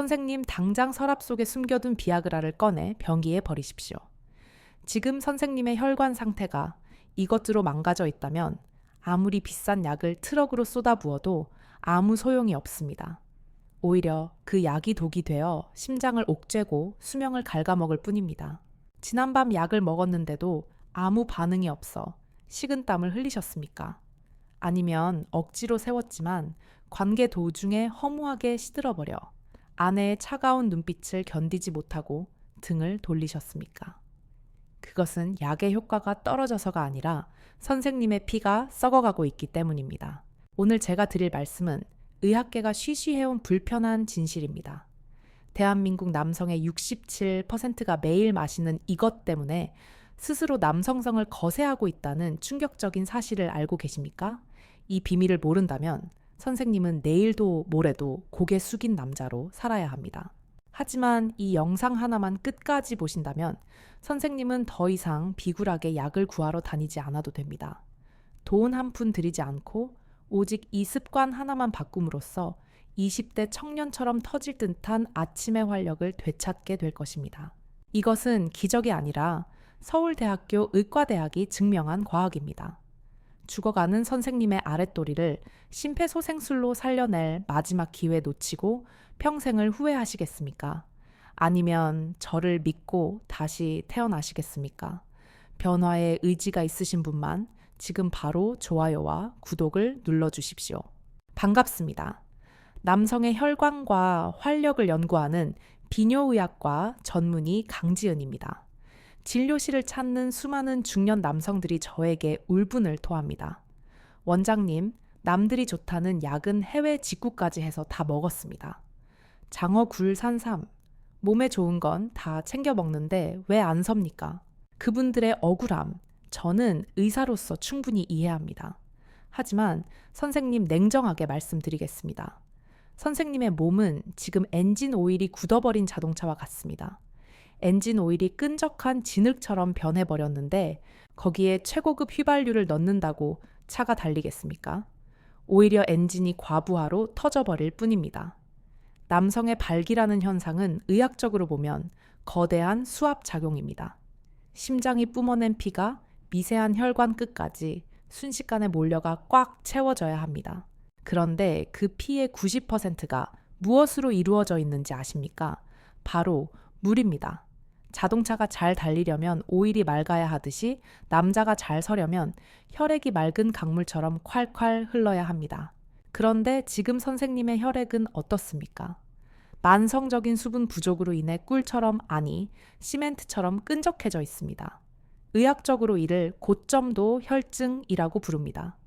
선생님 당장 서랍 속에 숨겨둔 비아그라를 꺼내 변기에 버리십시오. 지금 선생님의 혈관 상태가 이것으로 망가져 있다면 아무리 비싼 약을 트럭으로 쏟아부어도 아무 소용이 없습니다. 오히려 그 약이 독이 되어 심장을 옥죄고 수명을 갉아먹을 뿐입니다. 지난밤 약을 먹었는데도 아무 반응이 없어 식은땀을 흘리셨습니까? 아니면 억지로 세웠지만 관계 도중에 허무하게 시들어버려 아내의 차가운 눈빛을 견디지 못하고 등을 돌리셨습니까? 그것은 약의 효과가 떨어져서가 아니라 선생님의 피가 썩어가고 있기 때문입니다. 오늘 제가 드릴 말씀은 의학계가 쉬쉬해온 불편한 진실입니다. 대한민국 남성의 67%가 매일 마시는 이것 때문에 스스로 남성성을 거세하고 있다는 충격적인 사실을 알고 계십니까? 이 비밀을 모른다면 선생님은 내일도 모레도 고개 숙인 남자로 살아야 합니다. 하지만 이 영상 하나만 끝까지 보신다면 선생님은 더 이상 비굴하게 약을 구하러 다니지 않아도 됩니다. 돈 한 푼 들이지 않고 오직 이 습관 하나만 바꿈으로써 20대 청년처럼 터질 듯한 아침의 활력을 되찾게 될 것입니다. 이것은 기적이 아니라 서울대학교 의과대학이 증명한 과학입니다. 죽어가는 선생님의 아랫도리를 심폐소생술로 살려낼 마지막 기회 놓치고 평생을 후회하시겠습니까? 아니면 저를 믿고 다시 태어나시겠습니까? 변화의 의지가 있으신 분만 지금 바로 좋아요와 구독을 눌러주십시오. 반갑습니다. 남성의 혈관과 활력을 연구하는 비뇨의학과 전문의 강지은입니다. 진료실을 찾는 수많은 중년 남성들이 저에게 울분을 토합니다. 원장님, 남들이 좋다는 약은 해외 직구까지 해서 다 먹었습니다. 장어, 굴, 산삼, 몸에 좋은 건 다 챙겨 먹는데 왜 안 섭니까? 그분들의 억울함, 저는 의사로서 충분히 이해합니다. 하지만 선생님 냉정하게 말씀드리겠습니다. 선생님의 몸은 지금 엔진 오일이 굳어버린 자동차와 같습니다. 엔진 오일이 끈적한 진흙처럼 변해버렸는데 거기에 최고급 휘발유를 넣는다고 차가 달리겠습니까? 오히려 엔진이 과부하로 터져버릴 뿐입니다. 남성의 발기라는 현상은 의학적으로 보면 거대한 수압작용입니다. 심장이 뿜어낸 피가 미세한 혈관 끝까지 순식간에 몰려가 꽉 채워져야 합니다. 그런데 그 피의 90%가 무엇으로 이루어져 있는지 아십니까? 바로 물입니다. 자동차가 잘 달리려면 오일이 맑아야 하듯이 남자가 잘 서려면 혈액이 맑은 강물처럼 콸콸 흘러야 합니다. 그런데 지금 선생님의 혈액은 어떻습니까? 만성적인 수분 부족으로 인해 꿀처럼 아니 시멘트처럼 끈적해져 있습니다. 의학적으로 이를 고점도 혈증이라고 부릅니다.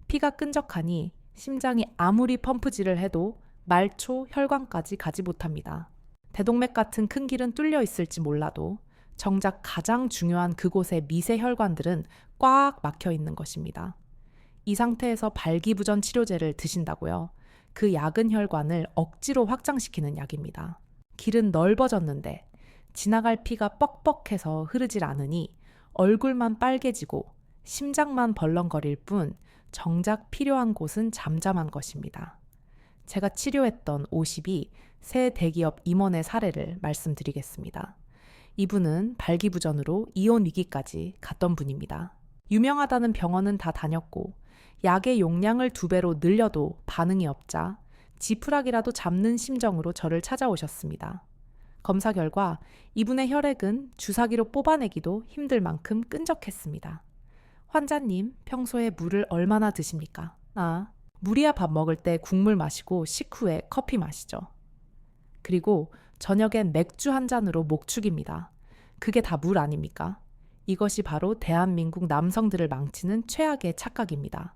피가 끈적하니 심장이 아무리 펌프질을 해도 말초 혈관까지 가지 못합니다. 대동맥 같은 큰 길은 뚫려 있을지 몰라도 정작 가장 중요한 그곳의 미세 혈관들은 꽉 막혀 있는 것입니다. 이 상태에서 발기부전 치료제를 드신다고요? 그 약은 혈관을 억지로 확장시키는 약입니다. 길은 넓어졌는데 지나갈 피가 뻑뻑해서 흐르질 않으니 얼굴만 빨개지고 심장만 벌렁거릴 뿐 정작 필요한 곳은 잠잠한 것입니다. 제가 치료했던 50이 새 대기업 임원의 사례를 말씀드리겠습니다. 이분은 발기부전으로 이혼 위기까지 갔던 분입니다. 유명하다는 병원은 다 다녔고 약의 용량을 2배로 늘려도 반응이 없자 지푸라기라도 잡는 심정으로 저를 찾아오셨습니다. 검사 결과 이분의 혈액은 주사기로 뽑아내기도 힘들 만큼 끈적했습니다. 환자님, 평소에 물을 얼마나 드십니까? 물이야 밥 먹을 때 국물 마시고 식후에 커피 마시죠. 그리고 저녁엔 맥주 한 잔으로 목축입니다. 그게 다 물 아닙니까? 이것이 바로 대한민국 남성들을 망치는 최악의 착각입니다.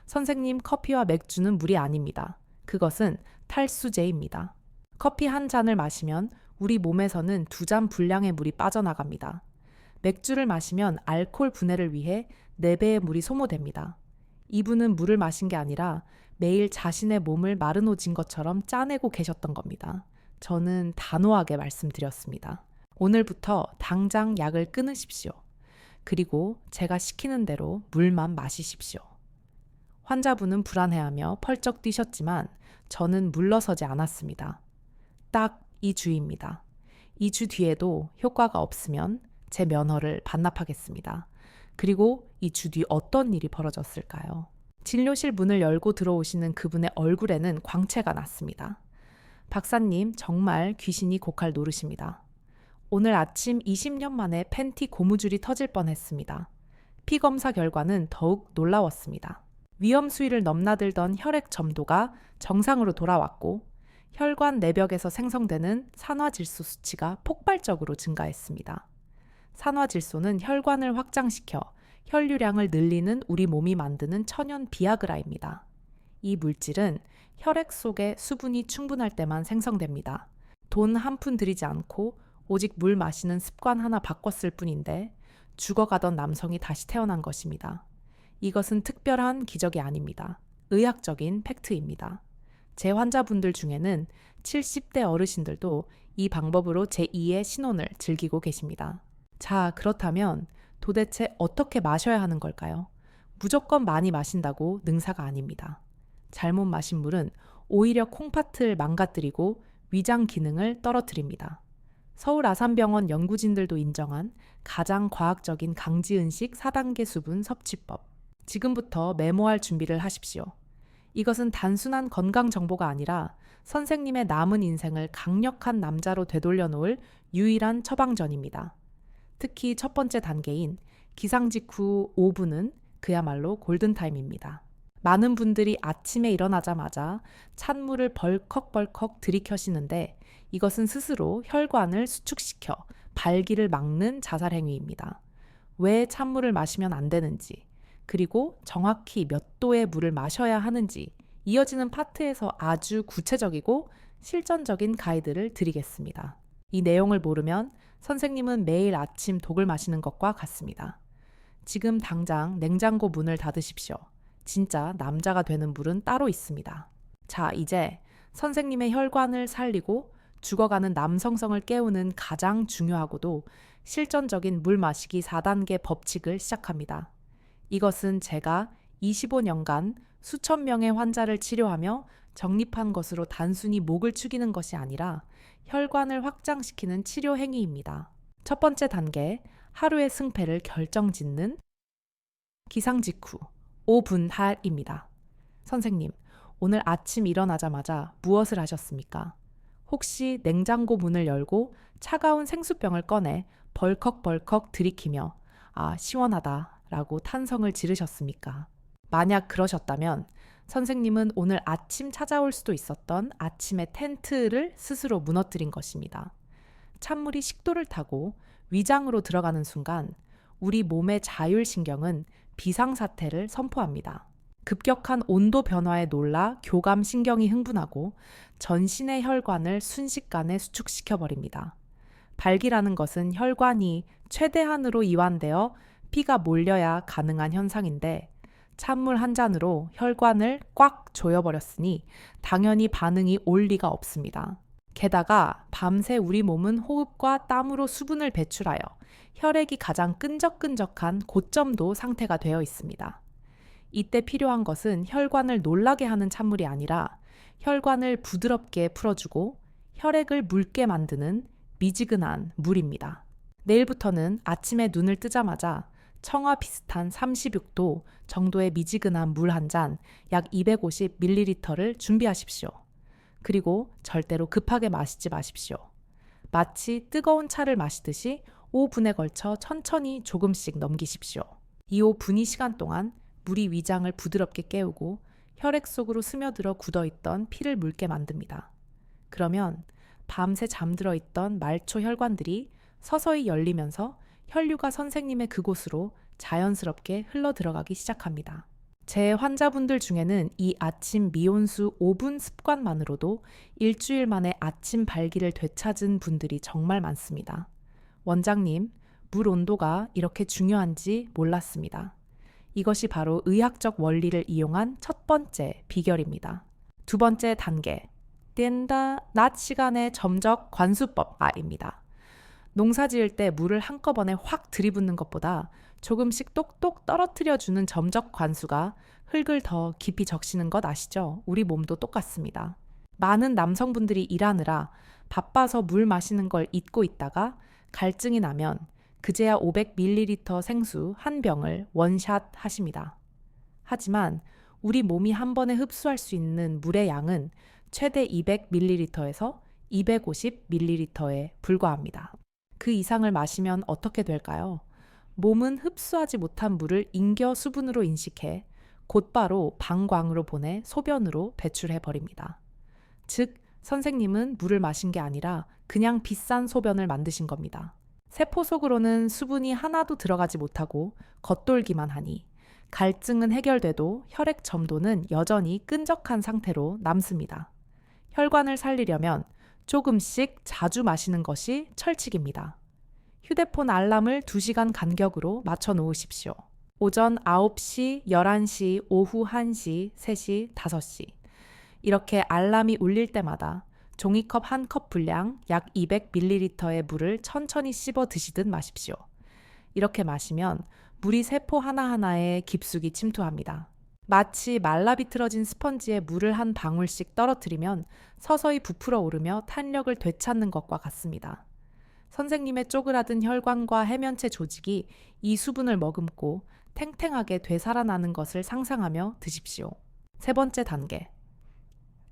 선생님, 커피와 맥주는 물이 아닙니다. 그것은 탈수제입니다. 커피 한 잔을 마시면 우리 몸에서는 2잔 분량의 물이 빠져나갑니다. 맥주를 마시면 알코올 분해를 위해 4배의 물이 소모됩니다. 이분은 물을 마신 게 아니라 매일 자신의 몸을 마르노진 것처럼 짜내고 계셨던 겁니다. 저는 단호하게 말씀드렸습니다. 오늘부터 당장 약을 끊으십시오. 그리고 제가 시키는 대로 물만 마시십시오. 환자분은 불안해하며 펄쩍 뛰셨지만 저는 물러서지 않았습니다. 딱 2주입니다. 2주 뒤에도 효과가 없으면 제 면허를 반납하겠습니다. 그리고 2주 뒤 어떤 일이 벌어졌을까요? 진료실 문을 열고 들어오시는 그분의 얼굴에는 광채가 났습니다. 박사님, 정말 귀신이 고칼 노릇입니다. 오늘 아침 20년 만에 팬티 고무줄이 터질 뻔했습니다. 피 검사 결과는 더욱 놀라웠습니다. 위험 수위를 넘나들던 혈액 점도가 정상으로 돌아왔고 혈관 내벽에서 생성되는 산화질소 수치가 폭발적으로 증가했습니다. 산화질소는 혈관을 확장시켜 혈류량을 늘리는 우리 몸이 만드는 천연 비아그라입니다. 이 물질은 혈액 속에 수분이 충분할 때만 생성됩니다. 돈 한 푼 들이지 않고 오직 물 마시는 습관 하나 바꿨을 뿐인데 죽어가던 남성이 다시 태어난 것입니다. 이것은 특별한 기적이 아닙니다. 의학적인 팩트입니다. 제 환자분들 중에는 70대 어르신들도 이 방법으로 제2의 신혼을 즐기고 계십니다. 자, 그렇다면 도대체 어떻게 마셔야 하는 걸까요? 무조건 많이 마신다고 능사가 아닙니다. 잘못 마신 물은 오히려 콩팥을 망가뜨리고 위장 기능을 떨어뜨립니다. 서울 아산병원 연구진들도 인정한 가장 과학적인 강지은식 4단계 수분 섭취법. 지금부터 메모할 준비를 하십시오. 이것은 단순한 건강 정보가 아니라 선생님의 남은 인생을 강력한 남자로 되돌려 놓을 유일한 처방전입니다. 특히 첫 번째 단계인 기상 직후 5분은 그야말로 골든타임입니다. 많은 분들이 아침에 일어나자마자 찬물을 벌컥벌컥 들이켜시는데 이것은 스스로 혈관을 수축시켜 발기를 막는 자살 행위입니다. 왜 찬물을 마시면 안 되는지, 그리고 정확히 몇 도의 물을 마셔야 하는지 이어지는 파트에서 아주 구체적이고 실전적인 가이드를 드리겠습니다. 이 내용을 모르면 선생님은 매일 아침 독을 마시는 것과 같습니다. 지금 당장 냉장고 문을 닫으십시오. 진짜 남자가 되는 물은 따로 있습니다. 자, 이제 선생님의 혈관을 살리고 죽어가는 남성성을 깨우는 가장 중요하고도 실전적인 물 마시기 4단계 법칙을 시작합니다. 이것은 제가 25년간 수천 명의 환자를 치료하며 정립한 것으로 단순히 목을 축이는 것이 아니라 혈관을 확장시키는 치료 행위입니다. 첫 번째 단계, 하루의 승패를 결정짓는 기상 직후 5분할입니다. 선생님, 오늘 아침 일어나자마자 무엇을 하셨습니까? 혹시 냉장고 문을 열고 차가운 생수병을 꺼내 벌컥벌컥 들이키며 아, 시원하다 라고 탄성을 지르셨습니까? 만약 그러셨다면 선생님은 오늘 아침 찾아올 수도 있었던 아침의 텐트를 스스로 무너뜨린 것입니다. 찬물이 식도를 타고 위장으로 들어가는 순간 우리 몸의 자율신경은 비상사태를 선포합니다. 급격한 온도 변화에 놀라 교감신경이 흥분하고 전신의 혈관을 순식간에 수축시켜버립니다. 발기라는 것은 혈관이 최대한으로 이완되어 피가 몰려야 가능한 현상인데 찬물 한 잔으로 혈관을 꽉 조여버렸으니 당연히 반응이 올 리가 없습니다. 게다가 밤새 우리 몸은 호흡과 땀으로 수분을 배출하여 혈액이 가장 끈적끈적한 고점도 상태가 되어 있습니다. 이때 필요한 것은 혈관을 놀라게 하는 찬물이 아니라 혈관을 부드럽게 풀어주고 혈액을 묽게 만드는 미지근한 물입니다. 내일부터는 아침에 눈을 뜨자마자 청아 비슷한 36도 정도의 미지근한 물 한 잔 약 250ml를 준비하십시오. 그리고 절대로 급하게 마시지 마십시오. 마치 뜨거운 차를 마시듯이 5분에 걸쳐 천천히 조금씩 넘기십시오. 이 5분이 시간 동안 물이 위장을 부드럽게 깨우고 혈액 속으로 스며들어 굳어있던 피를 묽게 만듭니다. 그러면 밤새 잠들어 있던 말초 혈관들이 서서히 열리면서 혈류가 선생님의 그곳으로 자연스럽게 흘러 들어가기 시작합니다. 제 환자분들 중에는 이 아침 미온수 5분 습관만으로도 일주일 만에 아침 발기를 되찾은 분들이 정말 많습니다. 원장님, 물 온도가 이렇게 중요한지 몰랐습니다. 이것이 바로 의학적 원리를 이용한 첫 번째 비결입니다. 두 번째 단계, 뗀다 낮 시간의 점적 관수법입니다. 농사 지을 때 물을 한꺼번에 확 들이붓는 것보다 조금씩 똑똑 떨어뜨려주는 점적 관수가 흙을 더 깊이 적시는 것 아시죠? 우리 몸도 똑같습니다. 많은 남성분들이 일하느라 바빠서 물 마시는 걸 잊고 있다가 갈증이 나면 그제야 500ml 생수 한 병을 원샷 하십니다. 하지만 우리 몸이 한 번에 흡수할 수 있는 물의 양은 최대 200ml에서 250ml에 불과합니다. 그 이상을 마시면 어떻게 될까요? 몸은 흡수하지 못한 물을 잉겨 수분으로 인식해 곧바로 방광으로 보내 소변으로 배출해 버립니다. 즉, 선생님은 물을 마신 게 아니라 그냥 비싼 소변을 만드신 겁니다. 세포 속으로는 수분이 하나도 들어가지 못하고 겉돌기만 하니 갈증은 해결돼도 혈액 점도는 여전히 끈적한 상태로 남습니다. 혈관을 살리려면 조금씩 자주 마시는 것이 철칙입니다. 휴대폰 알람을 2시간 간격으로 맞춰 놓으십시오. 오전 9시, 11시, 오후 1시, 3시, 5시. 이렇게 알람이 울릴 때마다 종이컵 한 컵 분량 약 200ml의 물을 천천히 씹어 드시듯 마십시오. 이렇게 마시면 물이 세포 하나하나에 깊숙이 침투합니다. 마치 말라비틀어진 스펀지에 물을 한 방울씩 떨어뜨리면 서서히 부풀어 오르며 탄력을 되찾는 것과 같습니다. 선생님의 쪼그라든 혈관과 해면체 조직이 이 수분을 머금고 탱탱하게 되살아나는 것을 상상하며 드십시오. 세 번째 단계,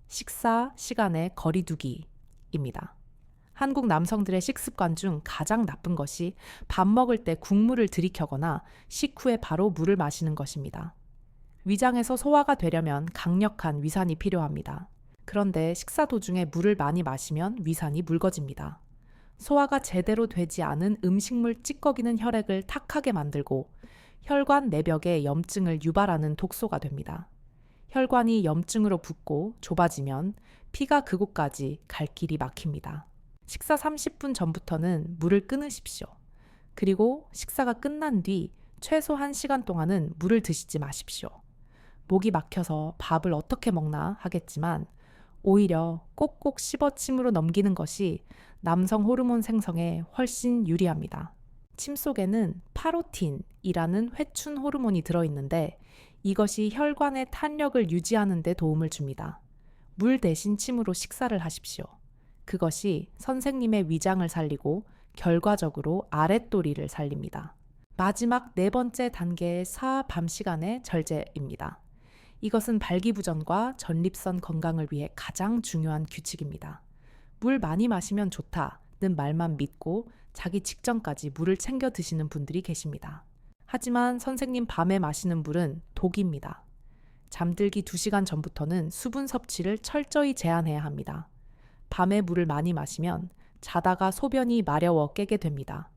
식사 시간의 거리두기입니다. 한국 남성들의 식습관 중 가장 나쁜 것이 밥 먹을 때 국물을 들이켜거나 식후에 바로 물을 마시는 것입니다. 위장에서 소화가 되려면 강력한 위산이 필요합니다. 그런데 식사 도중에 물을 많이 마시면 위산이 묽어집니다. 소화가 제대로 되지 않은 음식물 찌꺼기는 혈액을 탁하게 만들고 혈관 내벽에 염증을 유발하는 독소가 됩니다. 혈관이 염증으로 붓고 좁아지면 피가 그곳까지 갈 길이 막힙니다. 식사 30분 전부터는 물을 끊으십시오. 그리고 식사가 끝난 뒤 최소 1시간 동안은 물을 드시지 마십시오. 목이 막혀서 밥을 어떻게 먹나 하겠지만 오히려 꼭꼭 씹어 침으로 넘기는 것이 남성 호르몬 생성에 훨씬 유리합니다. 침 속에는 파로틴이라는 회춘 호르몬이 들어있는데 이것이 혈관의 탄력을 유지하는 데 도움을 줍니다. 물 대신 침으로 식사를 하십시오. 그것이 선생님의 위장을 살리고 결과적으로 아랫도리를 살립니다. 마지막 네 번째 단계의 밤 시간의 절제입니다. 이것은 발기부전과 전립선 건강을 위해 가장 중요한 규칙입니다. 물 많이 마시면 좋다는 말만 믿고 자기 직전까지 물을 챙겨 드시는 분들이 계십니다. 하지만 선생님 밤에 마시는 물은 독입니다. 잠들기 2시간 전부터는 수분 섭취를 철저히 제한해야 합니다. 밤에 물을 많이 마시면 자다가 소변이 마려워 깨게 됩니다.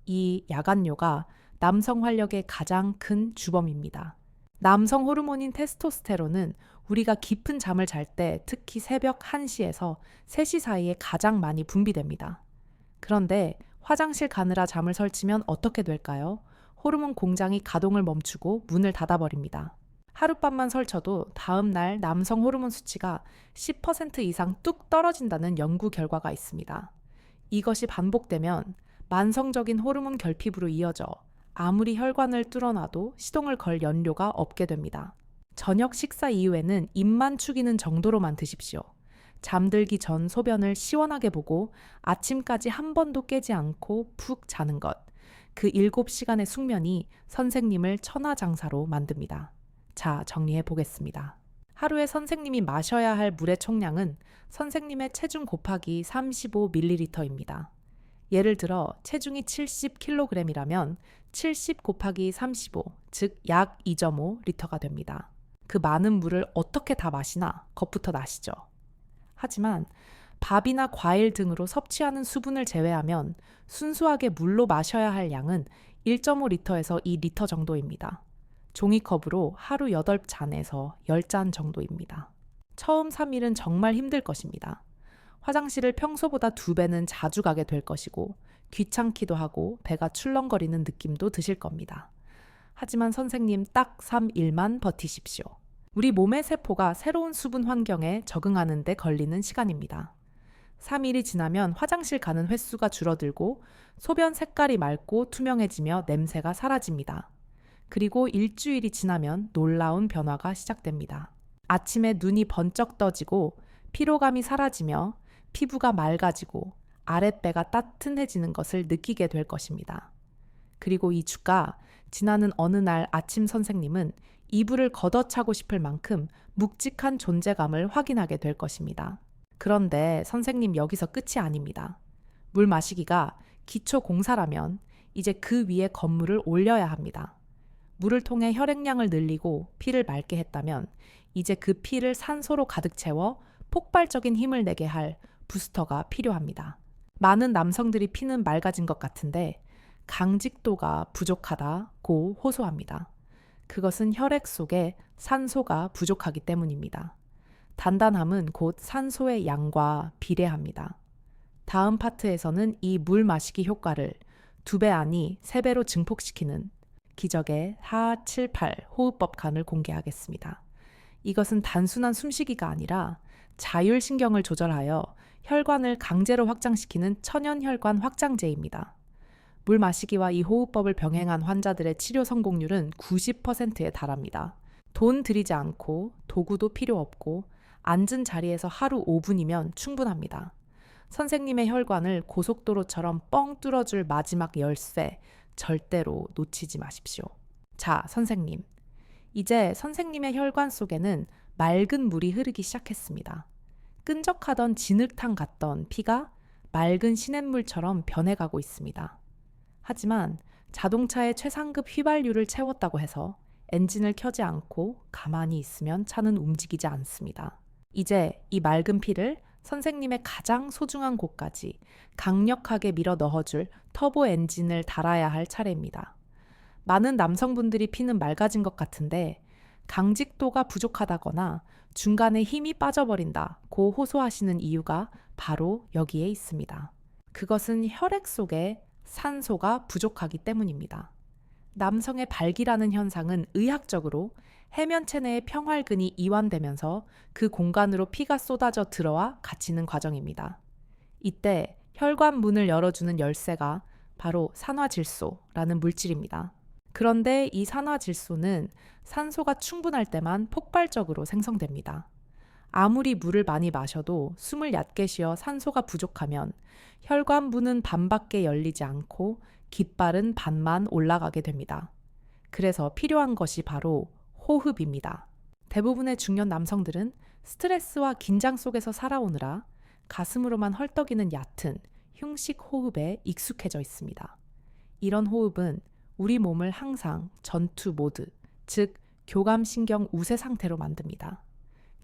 이 야간뇨가 남성 활력의 가장 큰 주범입니다. 남성 호르몬인 테스토스테론은 우리가 깊은 잠을 잘 때 특히 새벽 1시에서 3시 사이에 가장 많이 분비됩니다. 그런데 화장실 가느라 잠을 설치면 어떻게 될까요? 호르몬 공장이 가동을 멈추고 문을 닫아버립니다. 하룻밤만 설쳐도 다음 날 남성 호르몬 수치가 10% 이상 뚝 떨어진다는 연구 결과가 있습니다. 이것이 반복되면 만성적인 호르몬 결핍으로 이어져 아무리 혈관을 뚫어놔도 시동을 걸 연료가 없게 됩니다. 저녁 식사 이후에는 입만 축이는 정도로만 드십시오. 잠들기 전 소변을 시원하게 보고 아침까지 한 번도 깨지 않고 푹 자는 것. 그 7시간의 숙면이 선생님을 천하장사로 만듭니다. 자, 정리해 보겠습니다. 하루에 선생님이 마셔야 할 물의 총량은 선생님의 체중 곱하기 35ml입니다. 예를 들어 체중이 70kg이라면 70 곱하기 35, 즉 약 2.5리터가 됩니다. 그 많은 물을 어떻게 다 마시나 겁부터 나시죠. 하지만 밥이나 과일 등으로 섭취하는 수분을 제외하면 순수하게 물로 마셔야 할 양은 1.5리터에서 2리터 정도입니다. 종이컵으로 하루 8잔에서 10잔 정도입니다. 처음 3일은 정말 힘들 것입니다. 화장실을 평소보다 2배는 자주 가게 될 것이고 귀찮기도 하고 배가 출렁거리는 느낌도 드실 겁니다. 하지만 선생님 딱 3일만 버티십시오. 우리 몸의 세포가 새로운 수분 환경에 적응하는 데 걸리는 시간입니다. 3일이 지나면 화장실 가는 횟수가 줄어들고 소변 색깔이 맑고 투명해지며 냄새가 사라집니다. 그리고 일주일이 지나면 놀라운 변화가 시작됩니다. 아침에 눈이 번쩍 떠지고 피로감이 사라지며 피부가 맑아지고 아랫배가 따뜻해지는 것을 느끼게 될 것입니다. 그리고 이 주가 지나는 어느 날 아침 선생님은 이불을 걷어차고 싶을 만큼 묵직한 존재감을 확인하게 될 것입니다. 그런데 선생님 여기서 끝이 아닙니다. 물 마시기가 기초 공사라면 이제 그 위에 건물을 올려야 합니다. 물을 통해 혈액량을 늘리고 피를 맑게 했다면 이제 그 피를 산소로 가득 채워 폭발적인 힘을 내게 할 부스터가 필요합니다. 많은 남성들이 피는 맑아진 것 같은데 강직도가 부족하다고 호소합니다. 그것은 혈액 속에 산소가 부족하기 때문입니다. 단단함은 곧 산소의 양과 비례합니다. 다음 파트에서는 이 물 마시기 효과를 2배 아니 3배로 증폭시키는 기적의 4, 7, 8 호흡법 간을 공개하겠습니다. 이것은 단순한 숨쉬기가 아니라 자율신경을 조절하여 혈관을 강제로 확장시키는 천연혈관 확장제입니다. 물 마시기와 이 호흡법을 병행한 환자들의 치료 성공률은 90%에 달합니다. 돈 들이지 않고 도구도 필요 없고 앉은 자리에서 하루 5분이면 충분합니다. 선생님의 혈관을 고속도로처럼 뻥 뚫어줄 마지막 열쇠 절대로 놓치지 마십시오. 자, 선생님. 이제 선생님의 혈관 속에는 맑은 물이 흐르기 시작했습니다. 끈적하던 진흙탕 같던 피가 맑은 시냇물처럼 변해가고 있습니다. 하지만 자동차의 최상급 휘발유를 채웠다고 해서 엔진을 켜지 않고 가만히 있으면 차는 움직이지 않습니다. 이제 이 맑은 피를 선생님의 가장 소중한 곳까지 강력하게 밀어 넣어줄 터보 엔진을 달아야 할 차례입니다. 많은 남성분들이 피는 맑아진 것 같은데 강직도가 부족하다거나 중간에 힘이 빠져버린다고 호소하시는 이유가 바로 여기에 있습니다. 그것은 혈액 속에 산소가 부족하기 때문입니다. 남성의 발기라는 현상은 의학적으로 해면체 내의 평활근이 이완되면서 그 공간으로 피가 쏟아져 들어와 갇히는 과정입니다. 이때 혈관 문을 열어주는 열쇠가 바로 산화질소라는 물질입니다. 그런데 이 산화질소는 산소가 충분할 때만 폭발적으로 생성됩니다. 아무리 물을 많이 마셔도 숨을 얕게 쉬어 산소가 부족하면 혈관 문은 반밖에 열리지 않고 깃발은 반만 올라가게 됩니다. 그래서 필요한 것이 바로 호흡입니다. 대부분의 중년 남성들은 스트레스와 긴장 속에서 살아오느라 가슴으로만 헐떡이는 얕은 흉식 호흡에 익숙해져 있습니다. 이런 호흡은 우리 몸을 항상 전투 모드, 즉 교감신경 우세 상태로 만듭니다.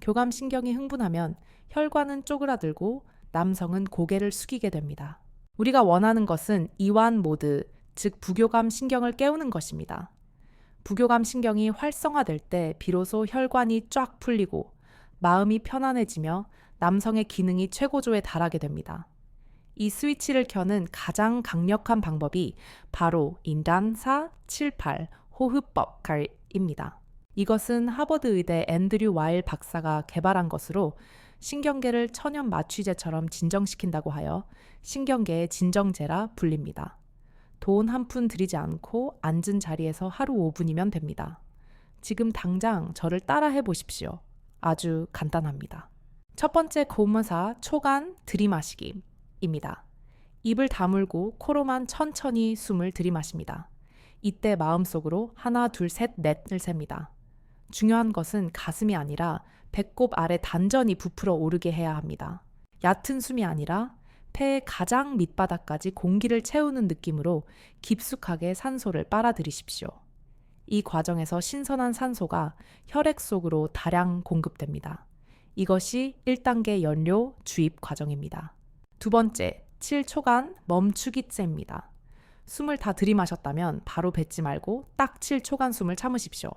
교감신경이 흥분하면 혈관은 쪼그라들고 남성은 고개를 숙이게 됩니다. 우리가 원하는 것은 이완 모드, 즉 부교감 신경을 깨우는 것입니다. 부교감 신경이 활성화될 때 비로소 혈관이 쫙 풀리고 마음이 편안해지며 남성의 기능이 최고조에 달하게 됩니다. 이 스위치를 켜는 가장 강력한 방법이 바로 인단 4, 7, 8 호흡법입니다. 이것은 하버드 의대 앤드류 와일 박사가 개발한 것으로 신경계를 천연 마취제처럼 진정시킨다고 하여 신경계의 진정제라 불립니다. 돈 한 푼 들이지 않고 앉은 자리에서 하루 5분이면 됩니다. 지금 당장 저를 따라해 보십시오. 아주 간단합니다. 첫 번째 고무사 초간 들이마시기입니다. 입을 다물고 코로만 천천히 숨을 들이마십니다. 이때 마음속으로 하나, 둘, 셋, 넷을 셉니다. 중요한 것은 가슴이 아니라 배꼽 아래 단전이 부풀어 오르게 해야 합니다. 얕은 숨이 아니라 폐의 가장 밑바닥까지 공기를 채우는 느낌으로 깊숙하게 산소를 빨아들이십시오. 이 과정에서 신선한 산소가 혈액 속으로 다량 공급됩니다. 이것이 1단계 연료 주입 과정입니다. 두 번째, 7초간 멈추기째입니다. 숨을 다 들이마셨다면 바로 뱉지 말고 딱 7초간 숨을 참으십시오.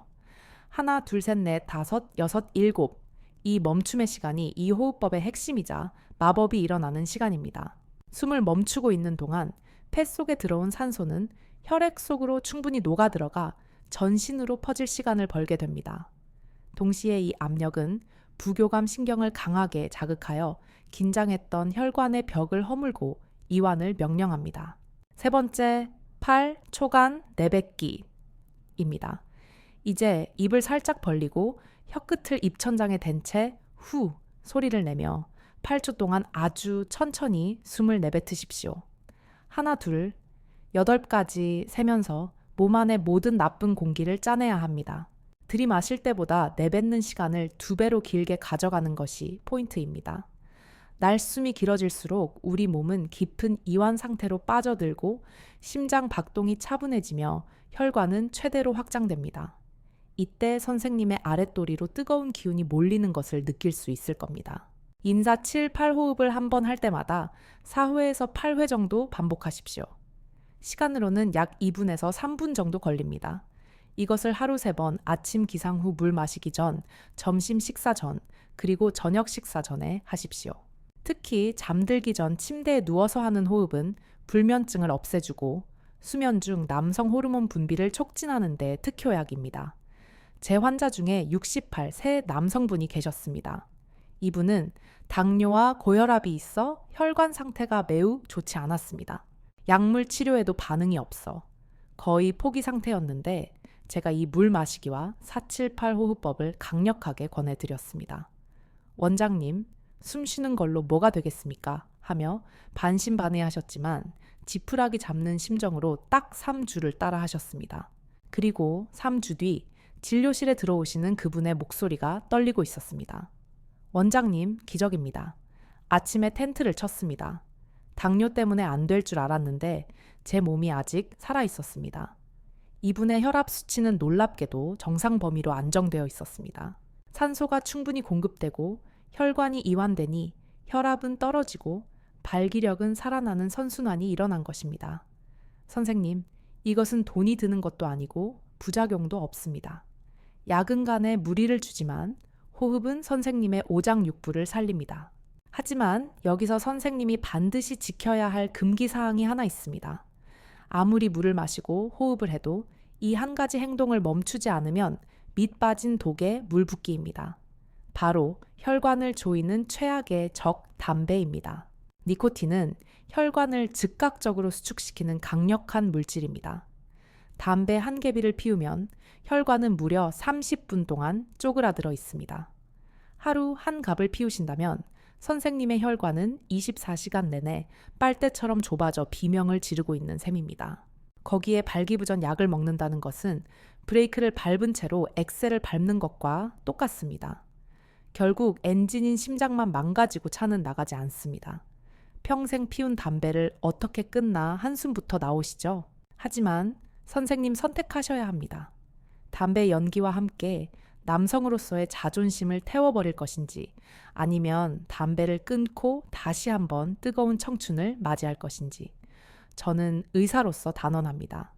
하나, 둘, 셋, 넷, 다섯, 여섯, 일곱. 이 멈춤의 시간이 이 호흡법의 핵심이자 마법이 일어나는 시간입니다. 숨을 멈추고 있는 동안 폐 속에 들어온 산소는 혈액 속으로 충분히 녹아들어가 전신으로 퍼질 시간을 벌게 됩니다. 동시에 이 압력은 부교감 신경을 강하게 자극하여 긴장했던 혈관의 벽을 허물고 이완을 명령합니다. 세 번째, 8초간 내뱉기입니다. 이제 입을 살짝 벌리고 혀끝을 입천장에 댄 채 후 소리를 내며 8초 동안 아주 천천히 숨을 내뱉으십시오. 하나, 둘, 8까지 세면서 몸 안의 모든 나쁜 공기를 짜내야 합니다. 들이마실 때보다 내뱉는 시간을 2배로 길게 가져가는 것이 포인트입니다. 날숨이 길어질수록 우리 몸은 깊은 이완 상태로 빠져들고 심장 박동이 차분해지며 혈관은 최대로 확장됩니다. 이때 선생님의 아랫도리로 뜨거운 기운이 몰리는 것을 느낄 수 있을 겁니다. 인사 7, 8호흡을 한 번 할 때마다 4회에서 8회 정도 반복하십시오. 시간으로는 약 2분에서 3분 정도 걸립니다. 이것을 하루 3번 아침 기상 후 물 마시기 전, 점심 식사 전, 그리고 저녁 식사 전에 하십시오. 특히 잠들기 전 침대에 누워서 하는 호흡은 불면증을 없애주고 수면 중 남성 호르몬 분비를 촉진하는 데 특효약입니다. 제 환자 중에 68 세 남성분이 계셨습니다. 이분은 당뇨와 고혈압이 있어 혈관 상태가 매우 좋지 않았습니다. 약물 치료에도 반응이 없어 거의 포기 상태였는데 제가 이 물 마시기와 478 호흡법을 강력하게 권해드렸습니다. 원장님, 숨 쉬는 걸로 뭐가 되겠습니까? 하며 반신반의하셨지만 지푸라기 잡는 심정으로 딱 3주를 따라 하셨습니다. 그리고 3주 뒤 진료실에 들어오시는 그분의 목소리가 떨리고 있었습니다. 원장님, 기적입니다. 아침에 텐트를 쳤습니다. 당뇨 때문에 안 될 줄 알았는데 제 몸이 아직 살아 있었습니다. 이분의 혈압 수치는 놀랍게도 정상 범위로 안정되어 있었습니다. 산소가 충분히 공급되고 혈관이 이완되니 혈압은 떨어지고 발기력은 살아나는 선순환이 일어난 것입니다. 선생님, 이것은 돈이 드는 것도 아니고 부작용도 없습니다. 약은 간에 무리를 주지만 호흡은 선생님의 오장육부를 살립니다. 하지만 여기서 선생님이 반드시 지켜야 할 금기사항이 하나 있습니다. 아무리 물을 마시고 호흡을 해도 이 한 가지 행동을 멈추지 않으면 밑 빠진 독에 물 붓기입니다. 바로 혈관을 조이는 최악의 적 담배입니다. 니코틴은 혈관을 즉각적으로 수축시키는 강력한 물질입니다. 담배 한 개비를 피우면 혈관은 무려 30분 동안 쪼그라들어 있습니다. 하루 한 갑을 피우신다면 선생님의 혈관은 24시간 내내 빨대처럼 좁아져 비명을 지르고 있는 셈입니다. 거기에 발기부전 약을 먹는다는 것은 브레이크를 밟은 채로 엑셀을 밟는 것과 똑같습니다. 결국 엔진인 심장만 망가지고 차는 나가지 않습니다. 평생 피운 담배를 어떻게 끊나 한숨부터 나오시죠? 하지만 선생님 선택하셔야 합니다. 담배 연기와 함께 남성으로서의 자존심을 태워버릴 것인지 아니면 담배를 끊고 다시 한번 뜨거운 청춘을 맞이할 것인지 저는 의사로서 단언합니다.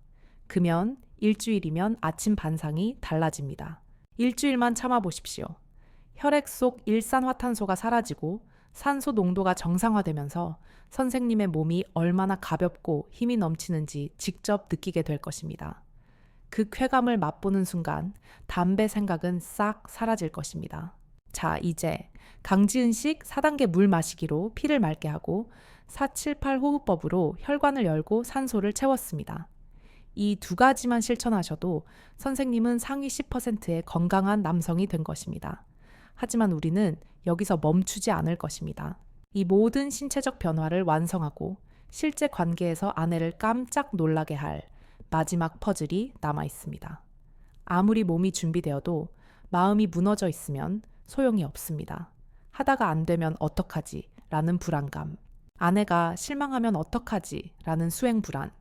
그면 일주일이면 아침 반상이 달라집니다. 일주일만 참아보십시오. 혈액 속 일산화탄소가 사라지고 산소 농도가 정상화되면서 선생님의 몸이 얼마나 가볍고 힘이 넘치는지 직접 느끼게 될 것입니다. 그 쾌감을 맛보는 순간 담배 생각은 싹 사라질 것입니다. 자, 이제 강지은식 4단계 물 마시기로 피를 맑게 하고 478 호흡법으로 혈관을 열고 산소를 채웠습니다. 이 2가지만 실천하셔도 선생님은 상위 10%의 건강한 남성이 된 것입니다. 하지만 우리는 여기서 멈추지 않을 것입니다. 이 모든 신체적 변화를 완성하고 실제 관계에서 아내를 깜짝 놀라게 할 마지막 퍼즐이 남아 있습니다. 아무리 몸이 준비되어도 마음이 무너져 있으면 소용이 없습니다. 하다가 안 되면 어떡하지? 라는 불안감. 아내가 실망하면 어떡하지? 라는 수행 불안.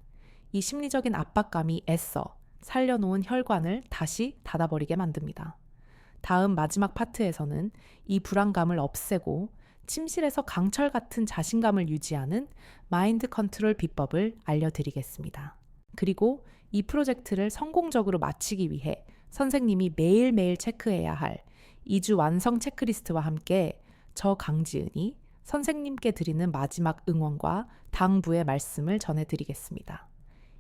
이 심리적인 압박감이 애써 살려놓은 혈관을 다시 닫아버리게 만듭니다. 다음 마지막 파트에서는 이 불안감을 없애고 침실에서 강철 같은 자신감을 유지하는 마인드 컨트롤 비법을 알려드리겠습니다. 그리고 이 프로젝트를 성공적으로 마치기 위해 선생님이 매일매일 체크해야 할 2주 완성 체크리스트와 함께 저 강지은이 선생님께 드리는 마지막 응원과 당부의 말씀을 전해드리겠습니다.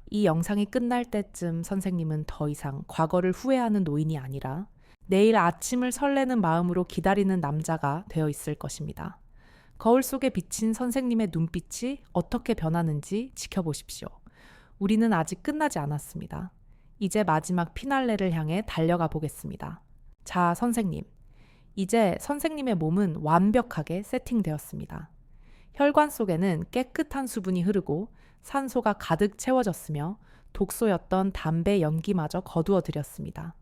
이 영상이 끝날 때쯤 선생님은 더 이상 과거를 후회하는 노인이 아니라 내일 아침을 설레는 마음으로 기다리는 남자가 되어 있을 것입니다. 거울 속에 비친 선생님의 눈빛이 어떻게 변하는지 지켜보십시오. 우리는 아직 끝나지 않았습니다. 이제 마지막 피날레를 향해 달려가 보겠습니다. 자, 선생님. 이제 선생님의 몸은 완벽하게 세팅되었습니다. 혈관 속에는 깨끗한 수분이 흐르고 산소가 가득 채워졌으며 독소였던 담배 연기마저 거두어들였습니다.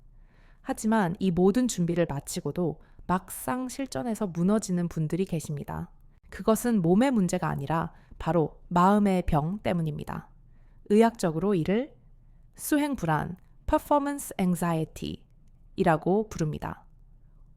하지만 이 모든 준비를 마치고도 막상 실전에서 무너지는 분들이 계십니다. 그것은 몸의 문제가 아니라 바로 마음의 병 때문입니다. 의학적으로 이를 수행 불안, performance anxiety 이라고 부릅니다.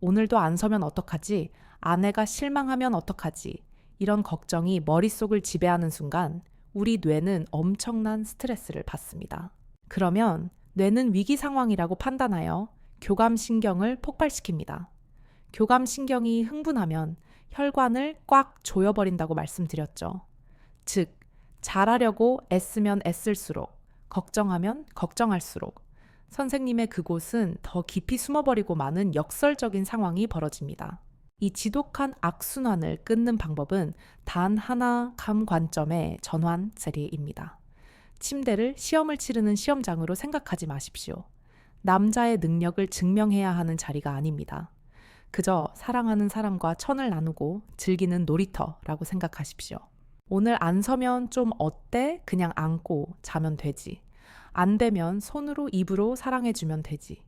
오늘도 안 서면 어떡하지? 아내가 실망하면 어떡하지? 이런 걱정이 머릿속을 지배하는 순간 우리 뇌는 엄청난 스트레스를 받습니다. 그러면 뇌는 위기 상황이라고 판단하여 교감신경을 폭발시킵니다. 교감신경이 흥분하면 혈관을 꽉 조여버린다고 말씀드렸죠. 즉, 잘하려고 애쓰면 애쓸수록, 걱정하면 걱정할수록 선생님의 그곳은 더 깊이 숨어버리고 마는 역설적인 상황이 벌어집니다. 이 지독한 악순환을 끊는 방법은 단 하나 감관점의 전환 세례입니다. 침대를 시험을 치르는 시험장으로 생각하지 마십시오. 남자의 능력을 증명해야 하는 자리가 아닙니다. 그저 사랑하는 사람과 천을 나누고 즐기는 놀이터라고 생각하십시오. 오늘 안 서면 좀 어때? 그냥 안고 자면 되지. 안 되면 손으로 입으로 사랑해주면 되지.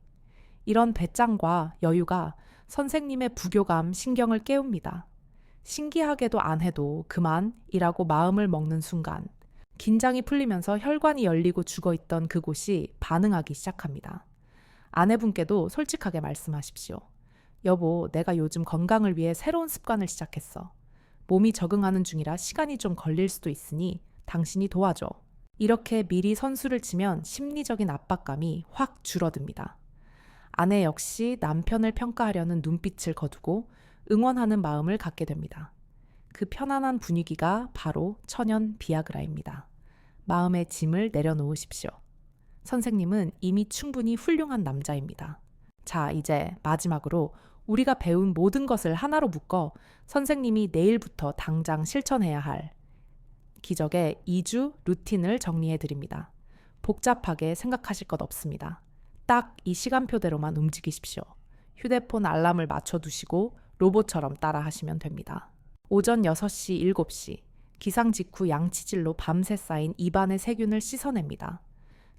이런 배짱과 여유가 선생님의 부교감 신경을 깨웁니다. 신기하게도 안 해도 그만이라고 마음을 먹는 순간 긴장이 풀리면서 혈관이 열리고 죽어있던 그곳이 반응하기 시작합니다. 아내분께도 솔직하게 말씀하십시오. 여보, 내가 요즘 건강을 위해 새로운 습관을 시작했어. 몸이 적응하는 중이라 시간이 좀 걸릴 수도 있으니 당신이 도와줘. 이렇게 미리 선수를 치면 심리적인 압박감이 확 줄어듭니다. 아내 역시 남편을 평가하려는 눈빛을 거두고 응원하는 마음을 갖게 됩니다. 그 편안한 분위기가 바로 천연 비아그라입니다. 마음의 짐을 내려놓으십시오. 선생님은 이미 충분히 훌륭한 남자입니다. 자, 이제 마지막으로 우리가 배운 모든 것을 하나로 묶어 선생님이 내일부터 당장 실천해야 할 기적의 2주 루틴을 정리해 드립니다. 복잡하게 생각하실 것 없습니다. 딱 이 시간표대로만 움직이십시오. 휴대폰 알람을 맞춰두시고 로봇처럼 따라 하시면 됩니다. 오전 6시, 7시 기상 직후 양치질로 밤새 쌓인 입안의 세균을 씻어냅니다.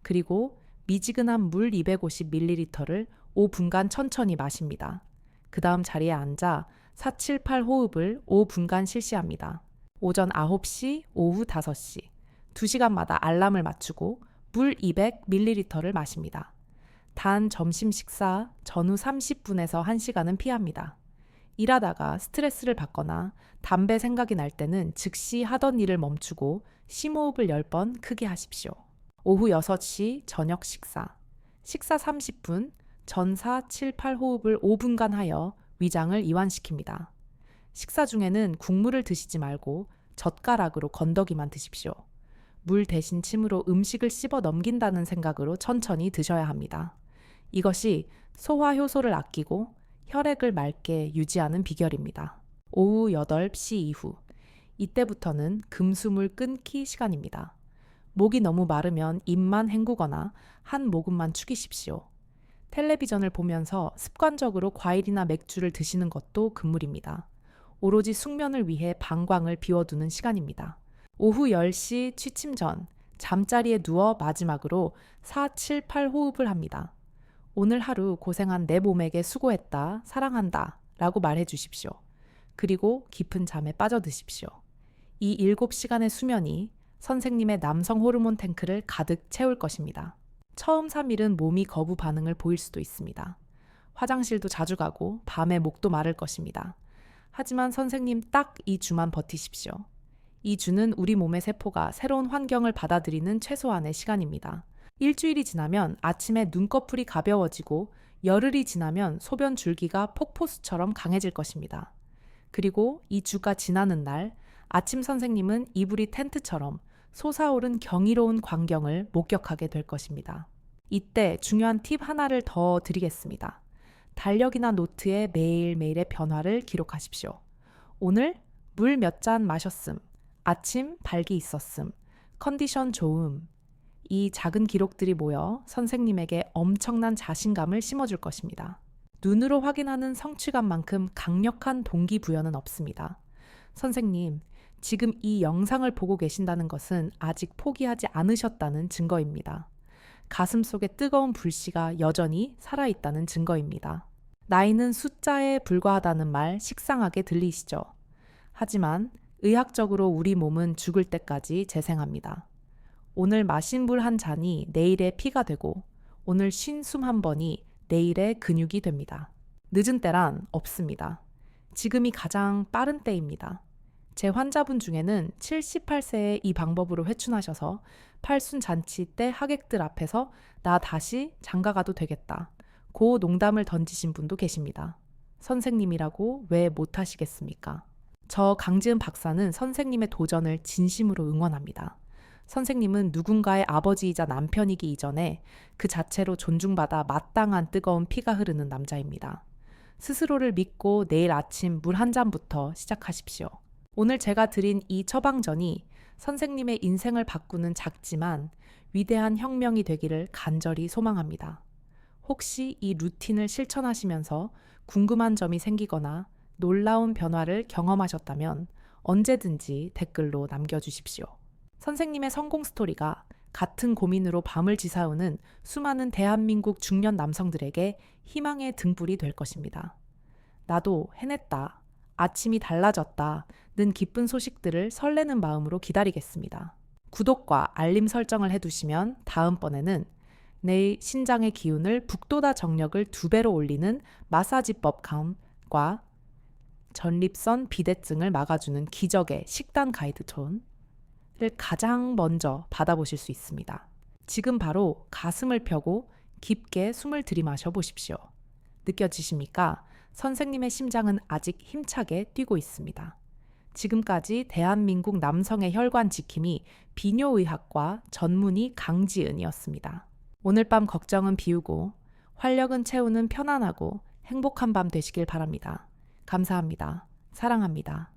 그리고 미지근한 물 250ml를 5분간 천천히 마십니다. 그 다음 자리에 앉아 478 호흡을 5분간 실시합니다. 오전 9시, 오후 5시 2시간마다 알람을 맞추고 물 200ml를 마십니다. 단 점심 식사 전후 30분에서 1시간은 피합니다. 일하다가 스트레스를 받거나 담배 생각이 날 때는 즉시 하던 일을 멈추고 심호흡을 10번 크게 하십시오. 오후 6시 저녁 식사 30분 전사 7, 8호흡을 5분간 하여 위장을 이완시킵니다. 식사 중에는 국물을 드시지 말고 젓가락으로 건더기만 드십시오. 물 대신 침으로 음식을 씹어 넘긴다는 생각으로 천천히 드셔야 합니다. 이것이 소화 효소를 아끼고 혈액을 맑게 유지하는 비결입니다. 오후 8시 이후 이때부터는 금수물 끊기 시간입니다. 목이 너무 마르면 입만 헹구거나 한 모금만 축이십시오. 텔레비전을 보면서 습관적으로 과일이나 맥주를 드시는 것도 금물입니다. 오로지 숙면을 위해 방광을 비워두는 시간입니다. 오후 10시 취침 전 잠자리에 누워 마지막으로 4, 7, 8 호흡을 합니다. 오늘 하루 고생한 내 몸에게 수고했다, 사랑한다 라고 말해 주십시오. 그리고 깊은 잠에 빠져드십시오. 이 7시간의 수면이 선생님의 남성 호르몬 탱크를 가득 채울 것입니다. 처음 3일은 몸이 거부 반응을 보일 수도 있습니다. 화장실도 자주 가고 밤에 목도 마를 것입니다. 하지만 선생님 딱 이 주만 버티십시오. 이 주는 우리 몸의 세포가 새로운 환경을 받아들이는 최소한의 시간입니다. 일주일이 지나면 아침에 눈꺼풀이 가벼워지고 열흘이 지나면 소변 줄기가 폭포수처럼 강해질 것입니다. 그리고 이 주가 지나는 날 아침 선생님은 이불이 텐트처럼 솟아오른 경이로운 광경을 목격하게 될 것입니다. 이때 중요한 팁 하나를 더 드리겠습니다. 달력이나 노트에 매일매일의 변화를 기록하십시오. 오늘 물 몇 잔 마셨음, 아침 발기 있었음, 컨디션 좋음. 이 작은 기록들이 모여 선생님에게 엄청난 자신감을 심어줄 것입니다. 눈으로 확인하는 성취감만큼 강력한 동기부여는 없습니다. 선생님, 지금 이 영상을 보고 계신다는 것은 아직 포기하지 않으셨다는 증거입니다. 가슴 속에 뜨거운 불씨가 여전히 살아있다는 증거입니다. 나이는 숫자에 불과하다는 말 식상하게 들리시죠? 하지만 의학적으로 우리 몸은 죽을 때까지 재생합니다. 오늘 마신 물 한 잔이 내일의 피가 되고 오늘 쉰 숨 한 번이 내일의 근육이 됩니다. 늦은 때란 없습니다. 지금이 가장 빠른 때입니다. 제 환자분 중에는 78세에 이 방법으로 회춘하셔서 팔순 잔치 때 하객들 앞에서 나 다시 장가가도 되겠다. 고 농담을 던지신 분도 계십니다. 선생님이라고 왜 못하시겠습니까? 저 강지은 박사는 선생님의 도전을 진심으로 응원합니다. 선생님은 누군가의 아버지이자 남편이기 이전에 그 자체로 존중받아 마땅한 뜨거운 피가 흐르는 남자입니다. 스스로를 믿고 내일 아침 물 한 잔부터 시작하십시오. 오늘 제가 드린 이 처방전이 선생님의 인생을 바꾸는 작지만 위대한 혁명이 되기를 간절히 소망합니다. 혹시 이 루틴을 실천하시면서 궁금한 점이 생기거나 놀라운 변화를 경험하셨다면 언제든지 댓글로 남겨주십시오. 선생님의 성공 스토리가 같은 고민으로 밤을 지새우는 수많은 대한민국 중년 남성들에게 희망의 등불이 될 것입니다. 나도 해냈다, 아침이 달라졌다는 기쁜 소식들을 설레는 마음으로 기다리겠습니다. 구독과 알림 설정을 해두시면 다음번에는 내 신장의 기운을 북돋아 정력을 2배로 올리는 마사지법과 전립선 비대증을 막아주는 기적의 식단 가이드톤을 가장 먼저 받아보실 수 있습니다. 지금 바로 가슴을 펴고 깊게 숨을 들이마셔 보십시오. 느껴지십니까? 선생님의 심장은 아직 힘차게 뛰고 있습니다. 지금까지 대한민국 남성의 혈관 지킴이 비뇨의학과 전문의 강지은이었습니다. 오늘 밤 걱정은 비우고 활력은 채우는 편안하고 행복한 밤 되시길 바랍니다. 감사합니다. 사랑합니다.